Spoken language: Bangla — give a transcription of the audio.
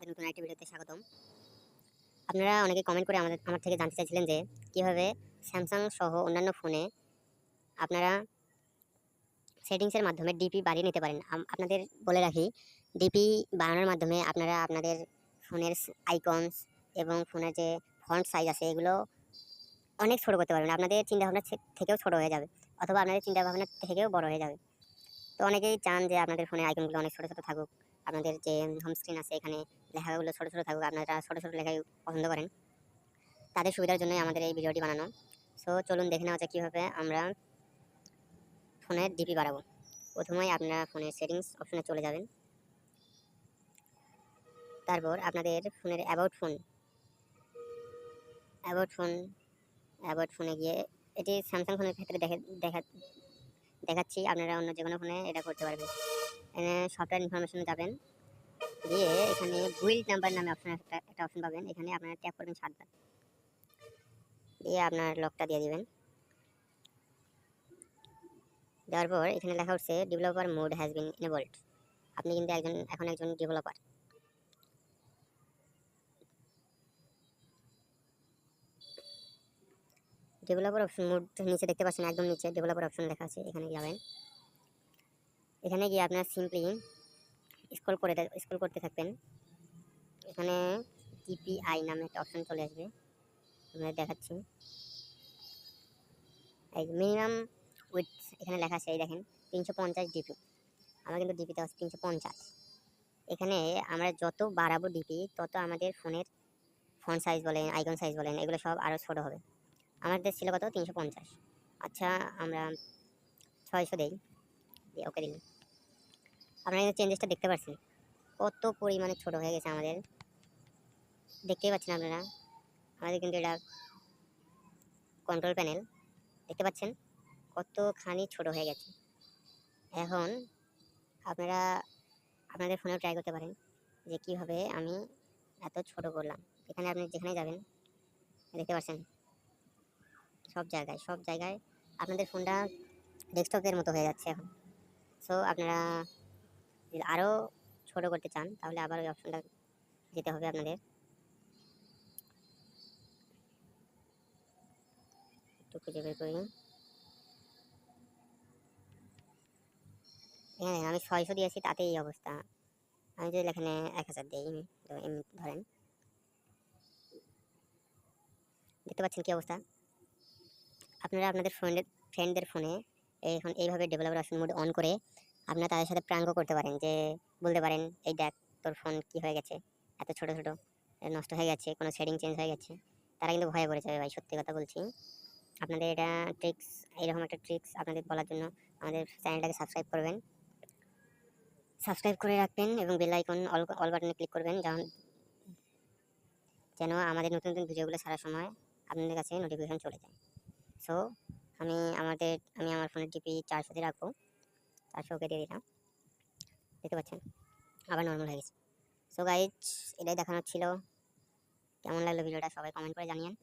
আপনাদের নতুন একটি ভিডিওতে স্বাগতম। আপনারা অনেকে কমেন্ট করে আমার থেকে জানতে চাইছিলেন যে কিভাবে স্যামসাং সহ অন্যান্য ফোনে আপনারা সেটিংসের মাধ্যমে ডিপি বাড়িয়ে নিতে পারেন। আপনাদের বলে রাখি, ডিপি বাড়ানোর মাধ্যমে আপনারা আপনাদের ফোনের আইকনস এবং ফোনের যে ফন্ট সাইজ আছে এগুলো অনেক ছোট করতে পারবেন। আপনাদের চিন্তাভাবনা থেকেও ছোট হয়ে যাবে, অথবা আপনাদের চিন্তাভাবনা থেকেও বড় হয়ে যাবে। তো অনেকেই চান যে আপনাদের ফোনের আইকনগুলো অনেক ছোট ছোট থাকুক, আপনাদের যে হোম স্ক্রিন আছে এখানে লেখাগুলো ছোট ছোট থাকুক, আপনারা ছোট ছোট লেখাই পছন্দ করেন। তাদের সুবিধার জন্যই আমাদের এই ভিডিওটি বানানো। সো চলুন দেখে নেওয়া যাক কীভাবে আমরা ফোনের ডিপি বাড়াবো। প্রথমেই আপনারা ফোনের সেটিংস অপশনে চলে যাবেন। তারপর আপনাদের ফোনের অ্যাবাউট ফোনে গিয়ে, এটি স্যামসাং ফোনের ক্ষেত্রে দেখাচ্ছি, আপনারা অন্য যে কোনো ফোনে এটা করতে পারবেন। এখানে সফটওয়্যার ইনফরমেশনে যাবেন, দিয়ে এখানে বিল্ড নাম্বার নামে একটা অপশন পাবেন। এখানে আপনারা ট্যাপ করবেন 7 বার, দিয়ে আপনার লকটা দিয়ে দিবেন। দেওয়ার পর এখানে লেখা উঠছে developer mode has been enabled. আপনি কিন্তু এখন একজন ডেভেলপার। অপশন মোড নিচে দেখতে পাচ্ছেন, একদম নিচে ডেভেলপার অপশন লেখা আছে, এখানে যাবেন। এখানে গিয়ে আপনার সিম্পলি স্ক্রল করতে থাকবেন। এখানে ডিপিআই নামে একটা অপশন চলে আসবে, আপনাদের দেখাচ্ছি। এই মিনিমাম উইথ এখানে লেখা আছে, এই দেখেন 350 ডিপি। আমরা কিন্তু ডিপিতে আছে 350। এখানে আমরা যত বাড়াবো ডিপি, তত আমাদের ফোনের ফন্ট সাইজ বলেন, আইকন সাইজ বলেন, এগুলো সব আরও ছোটো হবে। আমাদের ছিল কত? 350। আচ্ছা, আমরা 600 দেই, দিয়ে ওকে দিলাম। আপনারা কিন্তু চেঞ্জেসটা দেখতে পাচ্ছেন, কত পরিমাণে ছোট হয়ে গেছে আমাদের। দেখতেই পাচ্ছেন আপনারা, আমাদের কিন্তু এটা কন্ট্রোল প্যানেল, দেখতে পাচ্ছেন কতখানি ছোট হয়ে গেছে। এখন আপনারা আপনাদের ফোনেও ট্রাই করতে পারেন যে কীভাবে আমি এত ছোট করলাম। এখানে আপনি যেখানে যাবেন দেখতে পাচ্ছেন সব জায়গায় আপনাদের ফোনটা ডেস্কটপের মতো হয়ে যাচ্ছে এখন। সো আপনারা যদি আরও ছোট করতে চান তাহলে আবার ওই অপশনটা যেতে হবে আপনাদের। একটু খুঁজে বের করি। হ্যাঁ, আমি 600 দিয়েছি, তাতে এই অবস্থা। আমি যদি এখানে 1000 দিই, ধরেন, দেখতে পাচ্ছেন কী অবস্থা। আপনারা আপনাদের ফ্রেন্ডদের ফোনে এখন এইভাবে ডেভেলপার অপশন মোড অন করে আপনারা তাদের সাথে প্রাঙ্ক করতে পারেন, যে বলতে পারেন এই দেখ তোর ফোন কী হয়ে গেছে, এত ছোট ছোট নষ্ট হয়ে গেছে, কোনো সেটিং চেঞ্জ হয়ে গেছে। তারা কিন্তু ভয়ে পড়ে যাবে ভাই, সত্যি কথা বলছি। আপনাদের এটা ট্রিক্স, এইরকম একটা ট্রিক্স আপনাদের বলার জন্য আমাদের চ্যানেলটাকে সাবস্ক্রাইব করবেন, সাবস্ক্রাইব করে রাখবেন এবং বেল আইকন অল বাটনে ক্লিক করবেন, যেন আমাদের নতুন নতুন ভিডিওগুলো ছাড়ার সময় আপনাদের কাছে নোটিফিকেশন চলে যায়। সো আমি আমার ফোনের ডিপি 400 দিয়ে রাখবো। 400 ওকে দিয়ে দিলাম, দেখতে পাচ্ছেন আবার নর্মাল হয়ে গেছে। সো গাইজ, এটাই দেখানোর ছিল। কেমন লাগলো ভিডিওটা সবাই কমেন্ট করে জানিয়েন।